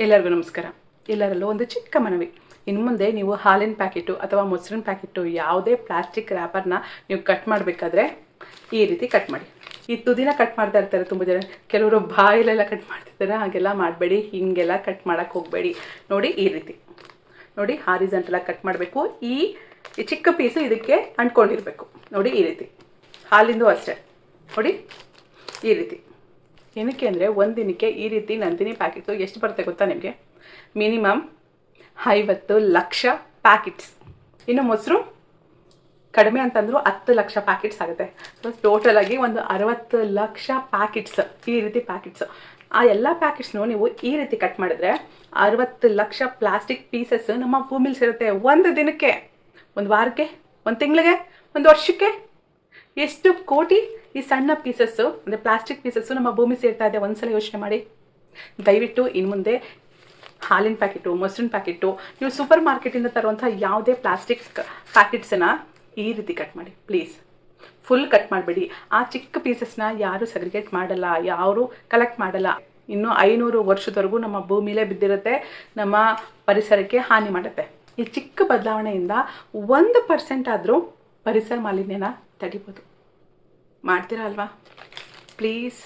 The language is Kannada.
ಎಲ್ಲರಿಗೂ ನಮಸ್ಕಾರ. ಎಲ್ಲರಲ್ಲೂ ಒಂದು ಚಿಕ್ಕ ಮನವಿ. ಇನ್ನು ಮುಂದೆ ನೀವು ಹಾಲಿನ ಪ್ಯಾಕೆಟು ಅಥವಾ ಮೊಸರಿನ ಪ್ಯಾಕೆಟು ಯಾವುದೇ ಪ್ಲಾಸ್ಟಿಕ್ ರ್ಯಾಪರ್ನ ನೀವು ಕಟ್ ಮಾಡಬೇಕಾದ್ರೆ ಈ ರೀತಿ ಕಟ್ ಮಾಡಿ. ಈ ತುದಿನ ಕಟ್ ಮಾಡ್ತಾ ಇರ್ತಾರೆ ತುಂಬ ಜನ. ಕೆಲವರು ಬಾಯಿಲೆಲ್ಲ ಕಟ್ ಮಾಡ್ತಿರ್ತಾರೆ. ಹಾಗೆಲ್ಲ ಮಾಡಬೇಡಿ, ಹಿಂಗೆಲ್ಲ ಕಟ್ ಮಾಡೋಕ್ಕೆ ಹೋಗಬೇಡಿ. ನೋಡಿ ಈ ರೀತಿ ನೋಡಿ ಹಾರಿಜಾಂಟಲಾಗಿ ಕಟ್ ಮಾಡಬೇಕು. ಈ ಚಿಕ್ಕ ಪೀಸು ಇದಕ್ಕೆ ಅಂಟ್ಕೊಂಡಿರಬೇಕು. ನೋಡಿ ಈ ರೀತಿ. ಹಾಲಿಂದು ಅಷ್ಟೇ ನೋಡಿ ಈ ರೀತಿ. ಏನಕ್ಕೆ ಅಂದರೆ ಒಂದು ದಿನಕ್ಕೆ ಈ ರೀತಿ ನಂದಿನಿ ಪ್ಯಾಕೆಟ್ಸು ಎಷ್ಟು ಬರುತ್ತೆ ಗೊತ್ತಾ ನಿಮಗೆ? Minimum 50 lakh packets. ಇನ್ನು ಮೊಸರು ಕಡಿಮೆ ಅಂತಂದರೂ 10 ಲಕ್ಷ ಪ್ಯಾಕೆಟ್ಸ್ ಆಗುತ್ತೆ. ಸೊ ಟೋಟಲಾಗಿ ಒಂದು 60 ಲಕ್ಷ ಪ್ಯಾಕೆಟ್ಸ್, ಈ ರೀತಿ ಪ್ಯಾಕೆಟ್ಸು. ಆ ಎಲ್ಲ ಪ್ಯಾಕೆಟ್ಸ್ನು ನೀವು ಈ ರೀತಿ ಕಟ್ ಮಾಡಿದ್ರೆ 60 ಲಕ್ಷ ಪ್ಲಾಸ್ಟಿಕ್ ಪೀಸಸ್ ನಮ್ಮ ಭೂಮಿಲಿ ಸೇರುತ್ತೆ. ಒಂದು ದಿನಕ್ಕೆ, ಒಂದು ವಾರಕ್ಕೆ, ಒಂದು ತಿಂಗಳಿಗೆ, ಒಂದು ವರ್ಷಕ್ಕೆ ಎಷ್ಟು ಕೋಟಿ ಈ ಸಣ್ಣ ಪೀಸಸ್ಸು ಅಂದರೆ ಪ್ಲಾಸ್ಟಿಕ್ ಪೀಸಸ್ಸು ನಮ್ಮ ಭೂಮಿ ಸೇರ್ತಾ ಇದೆ. ಒಂದ್ಸಲ ಯೋಚನೆ ಮಾಡಿ. ದಯವಿಟ್ಟು ಇನ್ನು ಮುಂದೆ ಹಾಲಿನ ಪ್ಯಾಕೆಟು, ಮೊಸರಿನ ಪ್ಯಾಕೆಟು, ನೀವು ಸೂಪರ್ ಮಾರ್ಕೆಟಿಂದ ತರುವಂಥ ಯಾವುದೇ ಪ್ಲಾಸ್ಟಿಕ್ ಪ್ಯಾಕೆಟ್ಸನ್ನು ಈ ರೀತಿ ಕಟ್ ಮಾಡಿ ಪ್ಲೀಸ್. ಫುಲ್ ಕಟ್ ಮಾಡಬೇಡಿ. ಆ ಚಿಕ್ಕ ಪೀಸಸ್ನ ಯಾರು ಸಗ್ರಿಗೇಟ್ ಮಾಡಲ್ಲ, ಯಾರು ಕಲೆಕ್ಟ್ ಮಾಡಲ್ಲ. ಇನ್ನು 500 ವರ್ಷದವರೆಗೂ ನಮ್ಮ ಭೂಮಿಲೇ ಬಿದ್ದಿರುತ್ತೆ, ನಮ್ಮ ಪರಿಸರಕ್ಕೆ ಹಾನಿ ಮಾಡುತ್ತೆ. ಈ ಚಿಕ್ಕ ಬದಲಾವಣೆಯಿಂದ 1% ಆದರೂ ಪರಿಸರ ಮಾಲಿನ್ಯನ ತಡಿಬೋದು. ಮಾಡ್ತೀರಾ ಅಲ್ವಾ? ಪ್ಲೀಸ್.